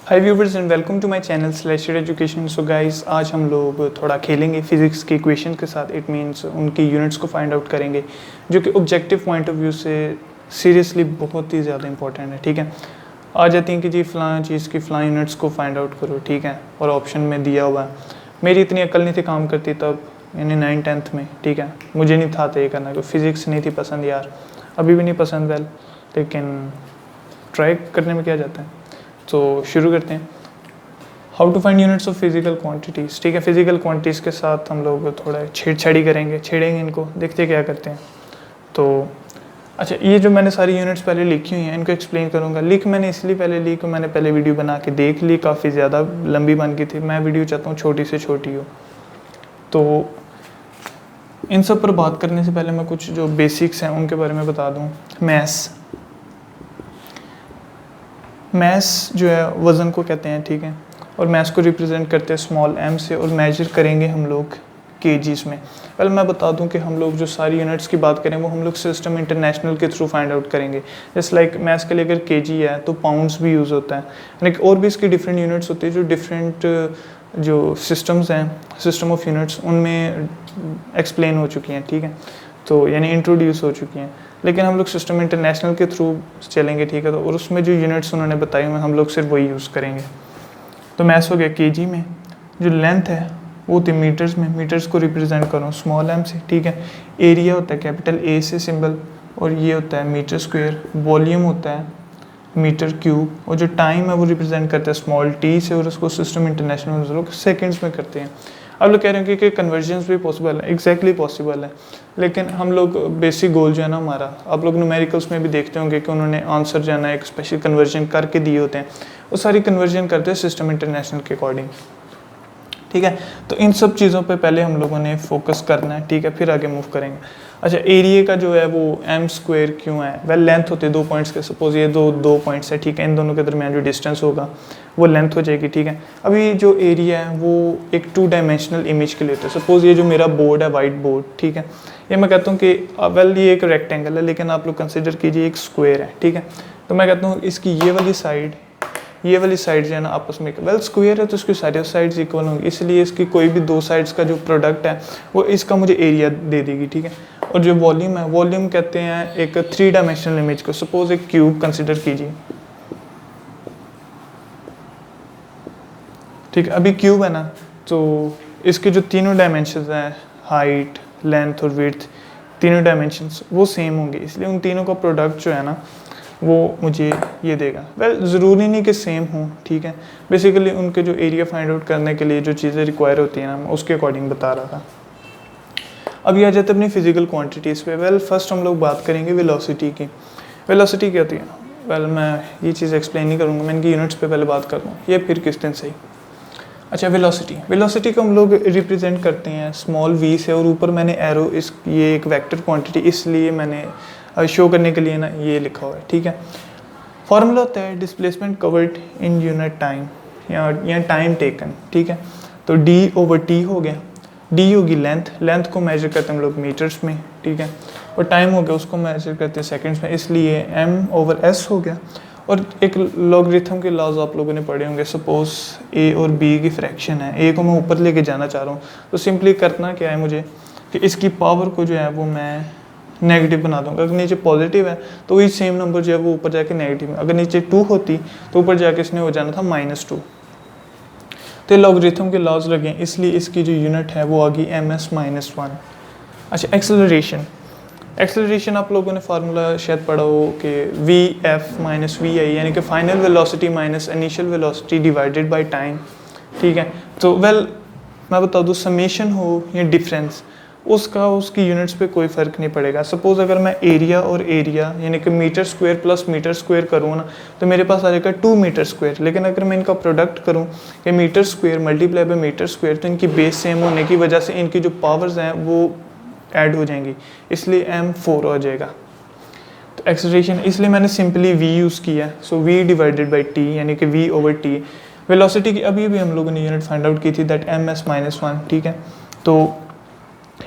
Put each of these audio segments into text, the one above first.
Hi viewers and welcome to my channel slasher education. So guys, आज हम लोग थोड़ा खेलेंगे फिजिक्स के इक्वेशन के साथ। इट मींस उनकी यूनिट्स को फाइंड आउट करेंगे, जो कि ऑब्जेक्टिव पॉइंट ऑफ व्यू से सीरियसली बहुत ही ज़्यादा इंपॉर्टेंट है। ठीक है, आ जाती हैं कि जी फ़लाँ चीज़ की फ़लाँ यूनिट्स को फाइंड आउट करो। ठीक है, और ऑप्शन में दिया हुआ है। मेरी इतनी अक्ल नहीं थी काम करती तब, यानी 9th-10th में। ठीक है, मुझे नहीं था ये करना, क्योंकि फिज़िक्स नहीं थी पसंद यार, अभी भी नहीं पसंद वेल, लेकिन ट्राई करने में क्या जाता है। तो शुरू करते हैं। How to find units of physical quantities. ठीक है, फिजिकल क्वांटिटीज़ के साथ हम लोग थोड़ा छेड़छाड़ी करेंगे, छेड़ेंगे इनको, देखते क्या करते हैं। तो अच्छा, ये जो मैंने सारी यूनिट्स पहले लिखी हुई हैं इनको एक्सप्लेन करूँगा। लिख मैंने इसलिए पहले ली कि मैंने पहले वीडियो बना के देख ली, काफ़ी ज़्यादा लंबी बन गई थी। मैं वीडियो चाहता हूँ छोटी से छोटी हो। तो इन सब पर बात करने से पहले मैं कुछ जो बेसिक्स हैं उनके बारे में बता दूँ। मैस जो है वज़न को कहते हैं। ठीक है, और मैस को रिप्रेजेंट करते हैं स्मॉल m से, और मेजर करेंगे हम लोग केजीज में। पहले मैं बता दूं कि हम लोग जो सारी यूनिट्स की बात करें वो हम लोग सिस्टम इंटरनेशनल के थ्रू फाइंड आउट करेंगे। जैसे लाइक मैस के लिए अगर केजी है तो पाउंड्स भी यूज़ होता है, यानी और भी इसकी डिफरेंट यूनिट्स होती है जो डिफरेंट जो सिस्टम्स हैं, सिस्टम ऑफ यूनिट्स, उनमें एक्सप्लेन हो चुकी हैं। ठीक है, तो यानी इंट्रोड्यूस हो चुकी हैं, लेकिन हम लोग सिस्टम इंटरनेशनल के थ्रू चलेंगे। ठीक है, तो और उसमें जो यूनिट्स उन्होंने बताई हुई हम लोग सिर्फ वही यूज़ करेंगे। तो मैस हो गया केजी में, जो लेंथ है वो होती है मीटर्स में, मीटर्स को रिप्रेजेंट करो स्मॉल m से। ठीक है, एरिया होता है कैपिटल A से सिंबल, और ये होता है मीटर स्क्वायर। वॉल्यूम होता है मीटर क्यूब, और जो टाइम है वो रिप्रेजेंट करता है स्मॉल t से, और उसको सिस्टम इंटरनेशनल लोग सेकेंड्स में करते हैं। अब लोग कह रहे हैं कि कन्वर्जन्स भी पॉसिबल है, एग्जैक्टली पॉसिबल है, लेकिन हम लोग बेसिक गोल जो है ना हमारा, आप लोग न्यूमेरिकल्स में भी देखते होंगे कि उन्होंने आंसर जो है ना एक स्पेशल कन्वर्जन करके दिए होते हैं, वो सारी कन्वर्जन करते हैं सिस्टम इंटरनेशनल के अकॉर्डिंग। ठीक है, तो इन सब चीज़ों पे पहले हम लोगों ने फोकस करना है। ठीक है, फिर आगे मूव करेंगे। अच्छा, एरिया का जो है वो m स्क्वायर क्यों है? वेल, लेंथ होती है दो पॉइंट्स के, सपोज ये दो पॉइंट्स है। ठीक है, इन दोनों के दरमियान जो डिस्टेंस होगा वो लेंथ हो जाएगी। ठीक है, अभी जो एरिया है वो एक 2 डायमेंशनल इमेज के लिए होता है। सपोज ये जो मेरा बोर्ड है, वाइट बोर्ड, ठीक है, ये मैं कहता हूँ कि वेल ये एक रेक्टेंगल है, लेकिन आप लोग कंसिडर कीजिए एक स्क्वायर है। ठीक है, तो मैं कहता हूँ इसकी ये वाली साइड जो है ना आपस में, वेल स्क्वायर है तो इसकी सारी साइड्स इक्वल होंगी, इसलिए इसकी कोई भी दो साइड्स का जो प्रोडक्ट है वो इसका मुझे एरिया दे देगी। ठीक है, और जो वॉल्यूम है, वॉल्यूम कहते हैं एक 3 डायमेंशनल इमेज को। सपोज एक क्यूब कंसिडर कीजिए। ठीक है, अभी क्यूब है ना, तो इसके जो तीनों डायमेंशंस हैं, हाइट, लेंथ और विड्थ, तीनों डायमेंशंस वो सेम होंगे, इसलिए उन तीनों का प्रोडक्ट जो है ना वो मुझे ये देगा। वेल, ज़रूरी नहीं कि सेम हो। ठीक है, बेसिकली उनके जो एरिया फाइंड आउट करने के लिए जो चीज़ें रिक्वायर होती हैं ना, मैं उसके अकॉर्डिंग बता रहा था। अब ये आ जाते अपनी फिजिकल क्वांटिटीज़ पे। वेल, फर्स्ट हम लोग बात करेंगे वेलोसिटी की। वेलोसिटी क्या होती है? वेल, मैं ये चीज़ एक्सप्लेन नहीं करूँगा, मैं इनकी यूनिट्स पे पहले बात करता हूँ, ये फिर किस दिन सही। अच्छा, वेलोसिटी को हम लोग रिप्रेजेंट करते हैं स्मॉल v से, और ऊपर मैंने एरो, इस ये एक वेक्टर क्वांटिटी इसलिए मैंने शो करने के लिए ना ये लिखा हुआ है। ठीक है, फॉर्मूला होता है displacement covered in unit time, या टाइम टेकन। ठीक है, तो d/t हो गया, d होगी लेंथ को मेजर करते हैं हम लोग मीटर्स में। ठीक है, और टाइम हो गया, उसको मेजर करते हैं सेकंड्स में, इसलिए m/s हो गया। और एक लॉगरिथम के लॉज आप लोगों ने पढ़े होंगे। सपोज a और b की फ्रैक्शन है, a को मैं ऊपर लेके जाना चाह रहा हूँ, तो सिंपली करना क्या है मुझे कि इसकी पावर को जो है वो मैं नेगेटिव बना दूंगा। अगर नीचे पॉजिटिव है तो वही सेम नंबर जो है वो ऊपर जाके नेगेटिव में, अगर नीचे 2 होती तो ऊपर जाके इसने हो जाना था -2। तो लॉगरिथम के लॉज लगे, इसलिए इसकी जो यूनिट है वो आ गई ms-1। अच्छा, एक्सेलरेशन आप लोगों ने फार्मूला शायद पढ़ा हो कि vf - vi, यानी कि final velocity minus initial velocity divided by time. ठीक है, तो वेल मैं बता दूँ, समेशन हो या डिफरेंस, उसकी यूनिट्स पे कोई फ़र्क नहीं पड़ेगा। सपोज़ अगर मैं एरिया यानी कि metre square plus metre square करूँ ना, तो मेरे पास आ जाएगा 2 मीटर स्क्वायर। लेकिन अगर मैं इनका प्रोडक्ट करूँ कि metre square multiply by metre square, तो इनकी बेस सेम होने की वजह से इनकी जो पावर्स हैं वो ऐड हो जाएंगी, इसलिए m4 हो जाएगा। तो एक्सेलरेशन, इसलिए मैंने सिंपली v यूज़ किया, सो v/t, यानी कि v/t। वेलोसिटी की अभी भी हम लोगों ने यूनिट फाइंड आउट की थी, दैट ms-1। ठीक है, तो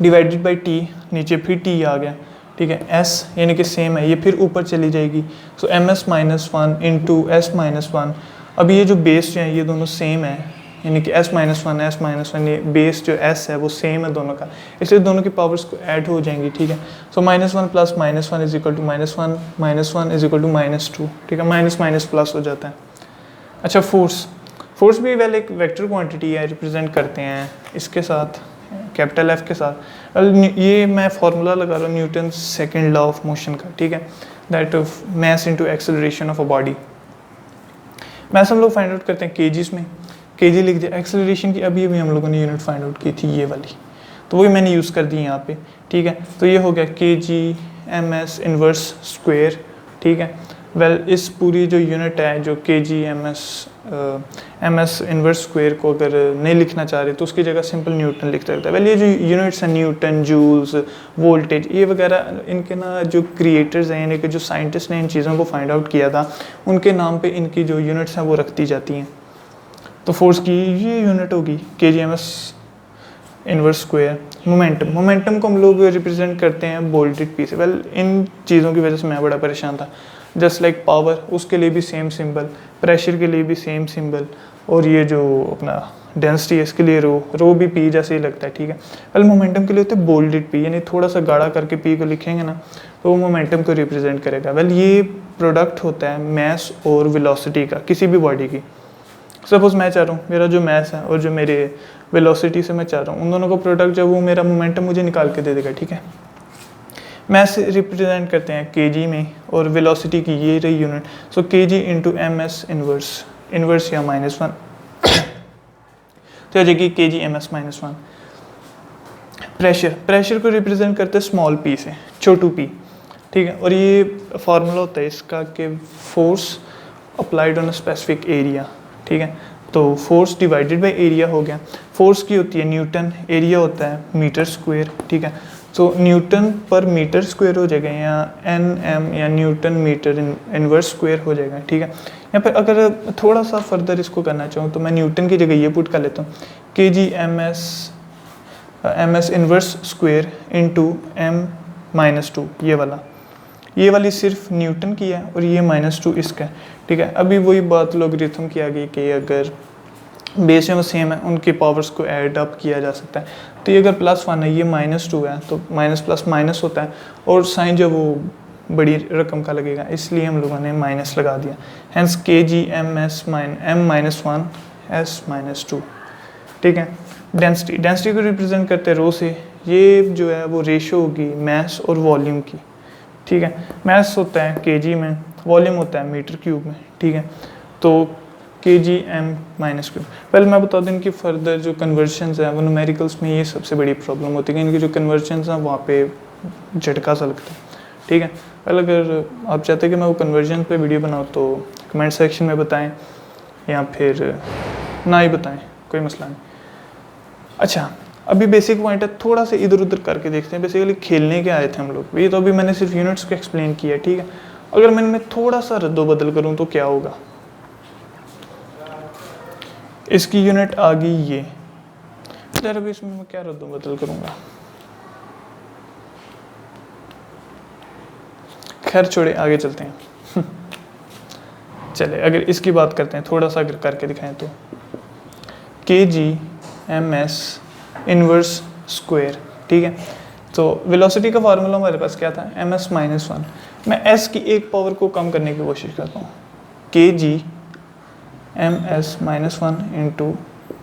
डिवाइडेड बाई t, नीचे फिर t आ गया। ठीक है, s यानी कि सेम है, ये फिर ऊपर चली जाएगी, सो ms-1 इंटू s-1 अभी ये जो बेस जो है ये दोनों सेम है, यानी कि S-1 ये बेस जो S है वो सेम है दोनों का, इसलिए दोनों की पावर्स को ऐड हो जाएंगी, ठीक है। So -1 plus -1 is equal to -1, -1 is equal to -2, ठीक है, माइनस माइनस प्लस हो जाता है। अच्छा, फोर्स भी वेल एक वेक्टर क्वांटिटी है, रिप्रेजेंट करते हैं इसके साथ, कैपिटल F के साथ। ये मैं फार्मूला लगा रहा हूँ Newton second law of motion का, ठीक है, that of mass into acceleration of a body. Mass हम लोग फाइंड आउट करते हैं केजीज में, केजी लिख दिया। एक्सेलरेशन की अभी हम लोगों ने यूनिट फाइंड आउट की थी ये वाली, तो वही मैंने यूज़ कर दी यहाँ पे, ठीक है। तो ये हो गया kg/ms इनवर्स स्क्वायर, ठीक है। वेल इस पूरी जो यूनिट है जो kg/ms इनवर्स स्क्वायर को अगर नहीं लिखना चाह रहे तो उसकी जगह सिंपल न्यूटन लिखते रहता है। वेल ये जो यूनिट्स हैं न्यूटन, जूल्स, वोल्टेज, ये वगैरह इनके ना जो क्रिएटर्स हैं यानी कि जो साइंटिस्ट ने इन चीज़ों को फाइंड आउट किया था उनके नाम पे इनकी जो यूनिट्स हैं वो रखती जाती हैं। तो फोर्स की ये यूनिट होगी kg/ms इनवर्स स्क्वायर। मोमेंटम को हम लोग रिप्रेजेंट करते हैं बोल्टेड पी से। वेल इन चीज़ों की वजह से मैं बड़ा परेशान था। जस्ट लाइक पावर, उसके लिए भी सेम सिंबल, प्रेशर के लिए भी सेम सिंबल, और ये जो अपना डेंसिटी है इसके लिए रो भी पी जैसे ही लगता है, ठीक है। वेल मोमेंटम के लिए होते हैं बोल्डेड पी, यानी थोड़ा सा गाढ़ा करके पी को लिखेंगे ना तो वो मोमेंटम को रिप्रेजेंट करेगा। वेल ये प्रोडक्ट होता है मैस और वेलोसिटी का किसी भी बॉडी की। सपोज मैं चाह रहा हूँ मेरा जो मैस है और जो मेरे वेलोसिटी से मैं चाह रहा हूँ उन दोनों का प्रोडक्ट जब वो मेरा मोमेंटम मुझे निकाल के दे देगा, ठीक है। मैस रिप्रेजेंट करते हैं केजी में और वेलोसिटी की ये रही यूनिट, सो केजी इंटू ms इनवर्स या -1 तो हो जाएगी kg/ms-1। प्रेशर को रिप्रेजेंट करते हैं स्मॉल p से, छोटू p, ठीक है। और ये फार्मूला होता है इसका कि force applied on a specific area, ठीक है। तो फोर्स डिवाइडेड बाय एरिया हो गया। फोर्स की होती है न्यूटन, एरिया होता है मीटर स्क्वायर, ठीक है। तो न्यूटन पर मीटर स्क्वायर हो जाएगा या nm या न्यूटन मीटर इनवर्स स्क्वायर हो जाएगा, ठीक है। यहाँ पर अगर थोड़ा सा फर्दर इसको करना चाहूँ तो मैं न्यूटन की जगह ये पुट कर लेता हूँ kg/ms inverse square into m-2, ये वाली सिर्फ न्यूटन की है और ये -2 इसका है, ठीक है। अभी वही बात लॉगरिथम की आ गई कि अगर बेस में सेम है उनके पावर्स को ऐड अप किया जा सकता है। तो ये अगर +1 है ये -2 है तो माइनस प्लस माइनस होता है और साइन जो वो बड़ी रकम का लगेगा इसलिए हम लोगों ने माइनस लगा दिया। हैंस kg/m-1s-2, ठीक है। डेंसिटी को रिप्रेजेंट करते हैं रो से, ये जो है वो रेशो होगी मैस और वॉल्यूम की, ठीक है। मैस होता है केजी में, वॉल्यूम होता है मीटर क्यूब में, ठीक है। तो kg/m-3। पहले मैं बता दूं इनकी फर्दर जो कन्वर्जन्स है वो न्यूमेरिकल्स में ये सबसे बड़ी प्रॉब्लम होती है कि इनकी जो कन्वर्जन्स हैं वहाँ पे झटका सा लगता है, ठीक है। पहले अगर आप चाहते हैं कि मैं वो कन्वर्जन पे वीडियो बनाऊँ तो कमेंट सेक्शन में बताएं या फिर ना ही बताएं, कोई मसला नहीं। अच्छा, अभी बेसिक पॉइंट है, थोड़ा सा इधर उधर करके देखते हैं। बेसिकली खेलने के आए थे हम लोग, ये तो अभी मैंने सिर्फ यूनिट्स को एक्सप्लेन किया, ठीक है। अगर मैं थोड़ा सा रद्दो बदल करूँ तो क्या होगा, इसकी यूनिट आ गई ये, यार अभी इसमें मैं क्या रद्दो बदल करूँगा, खैर छोड़े आगे चलते हैं। चले अगर इसकी बात करते हैं, थोड़ा सा अगर करके दिखाएं तो kg/ms इनवर्स स्क्वायर, ठीक है। तो वेलोसिटी का फार्मूला हमारे पास क्या था, ms-1। मैं s की एक पावर को कम करने की कोशिश करता हूँ, kg/ms-1 इंटू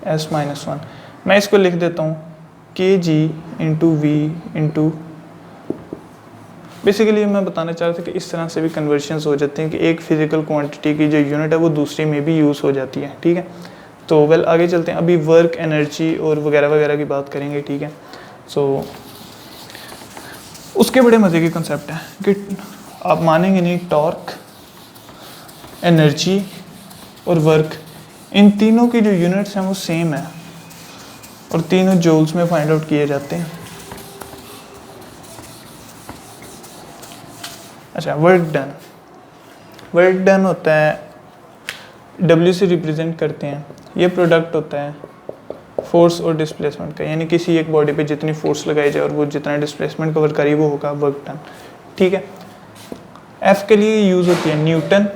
s-1। मैं इसको लिख देता हूँ kg into v into, basically मैं बताना चाह रहा था कि इस तरह से भी कन्वर्शंस हो जाते हैं कि एक फिजिकल क्वांटिटी की जो यूनिट है वो दूसरी में भी यूज़ हो जाती है, ठीक है। तो वेल आगे चलते हैं, अभी वर्क, एनर्जी और वगैरह वगैरह की बात करेंगे, ठीक है। सो उसके बड़े मज़े के कंसेप्ट है कि आप मानेंगे नहीं, टॉर्क, एनर्जी और वर्क, इन तीनों की जो यूनिट्स हैं वो सेम है और तीनों जूल्स में फाइंड आउट किए जाते हैं। अच्छा, वर्क डन होता है W से रिप्रेजेंट करते हैं, ये प्रोडक्ट होता है फोर्स और डिस्प्लेसमेंट का, यानी किसी एक बॉडी पे जितनी फोर्स लगाई जाए और वो जितना डिस्प्लेसमेंट कवर करी वो होगा वर्क डन, ठीक है। F के लिए यूज़ होती है न्यूटन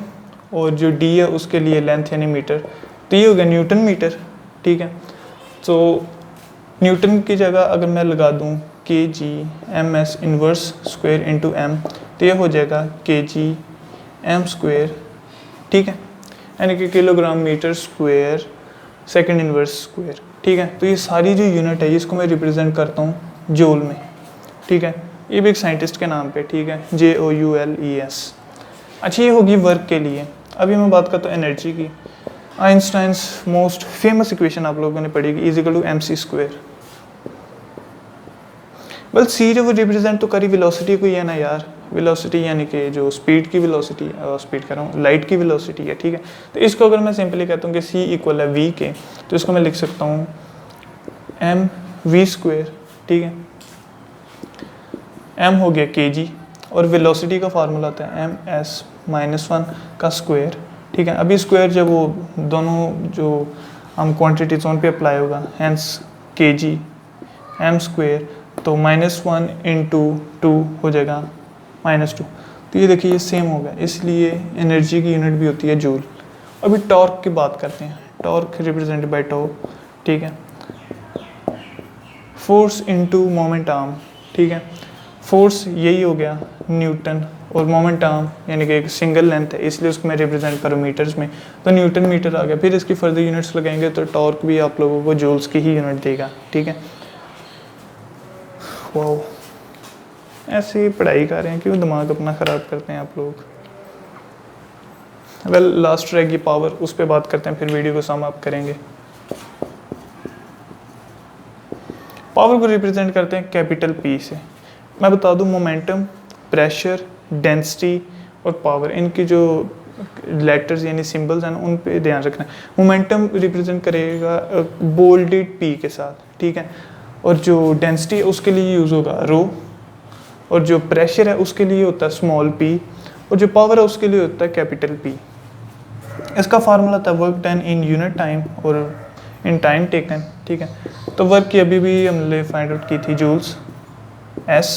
और जो डी है उसके लिए लेंथ यानी मीटर, तो ये हो गया न्यूटन मीटर। ठीक है, तो न्यूटन की जगह अगर मैं लगा दूँ के G M S inverse square into M, तो ये हो जाएगा के जी एम स्क्वायर। ठीक है, यानी कि kilogram metre square second inverse square. ठीक है, तो ये सारी जो यूनिट है इसको मैं रिप्रेजेंट करता हूँ जूल में। ठीक है, ये भी एक साइंटिस्ट के नाम पे। ठीक है, JOULES। अच्छा, ये होगी वर्क के लिए। अभी मैं बात करता हूँ एनर्जी की। आइंस्टाइंस मोस्ट फेमस इक्वेशन आप लोगों ने पढ़ी, is equal to MC square. Well see जो वो रिप्रेजेंट तो करी वेलोसिटी को ही है ना यार, वेलोसिटी यानी कि जो स्पीड की वेलोसिटी, स्पीड कर रहा हूँ, लाइट की वेलोसिटी है। ठीक है, तो इसको अगर मैं सिंपली कहता हूँ कि C इक्वल है V के, तो इसको मैं लिख सकता हूँ mv स्क्वायर। ठीक है, m हो गया kg और वेलोसिटी का फार्मूला आता है ms-1 का स्क्वायर। ठीक है, अभी स्क्वायर जब वो दोनों जो हम क्वांटिटी जोन पे अप्लाई होगा, हैंस kg m स्क्वायर, तो -1 इंटू 2 हो जाएगा -2। तो ये देखिए ये सेम हो गया, इसलिए एनर्जी की यूनिट भी होती है जूल। अभी टॉर्क की बात करते हैं। टॉर्क रिप्रेजेंटेड बाय टॉ। ठीक है, फोर्स इनटू मोमेंट आर्म। ठीक है, फोर्स यही हो गया न्यूटन और मोमेंट आर्म यानी कि एक सिंगल लेंथ है, इसलिए उसको मैं रिप्रेजेंट करूँ मीटर्स में, तो न्यूटन मीटर आ गया। फिर इसकी फर्दर यूनिट्स लगाएंगे तो टॉर्क भी आप लोगों को जूल्स की ही यूनिट देगा। ठीक है, वाओ, ऐसे ही पढ़ाई कर रहे हैं, क्यों दिमाग अपना ख़राब करते हैं आप लोग। वेल लास्ट रहेगी पावर, उस पर बात करते हैं, फिर वीडियो को सम अप करेंगे। पावर को रिप्रेजेंट करते हैं कैपिटल P से। मैं बता दूं मोमेंटम, प्रेशर, डेंसिटी और पावर, इनकी जो लेटर्स यानी सिंबल्स हैं ना उन पे ध्यान रखना है। मोमेंटम रिप्रेजेंट करेगा बोल्डेड P के साथ। ठीक है, और जो डेंसिटी है उसके लिए यूज़ होगा रो, और जो प्रेशर है उसके लिए होता है स्मॉल p, और जो पावर है उसके लिए होता है कैपिटल P। इसका फार्मूला था work done in unit time और इन टाइम टेकन। ठीक है, तो वर्क की अभी भी हमने फाइंड आउट की थी जूल्स S,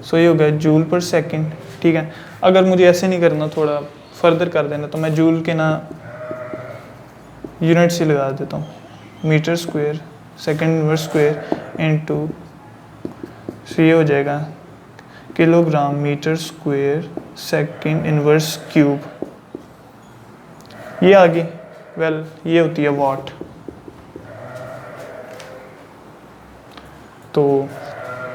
सो ये हो गया जूल पर सेकंड। ठीक है, अगर मुझे ऐसे नहीं करना, थोड़ा फर्दर कर देना, तो मैं जूल के ना यूनिट से लगा देता हूँ, metre square second inverse square into, so ये हो जाएगा kilogram metre square second inverse cube. ये आ गई। वेल ये होती है वाट। तो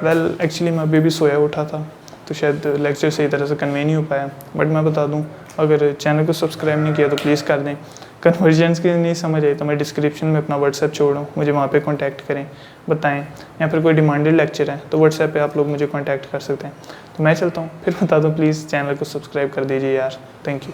वेल एक्चुअली मैं अभी भी सोया उठा था, तो शायद लेक्चर सही तरह से कन्वे नहीं हो पाया, बट मैं बता दूं, अगर चैनल को सब्सक्राइब नहीं किया तो प्लीज़ कर दें। कन्वर्जन्स की नहीं समझ आई तो मैं डिस्क्रिप्शन में अपना व्हाट्सएप छोड़ूँ, मुझे वहाँ पे कांटेक्ट करें, बताएं, या फिर कोई डिमांडेड लेक्चर है तो व्हाट्सएप पे आप लोग मुझे कांटेक्ट कर सकते हैं। तो मैं चलता हूँ, फिर बता दूँ प्लीज़ चैनल को सब्सक्राइब कर दीजिए यार। Thank you.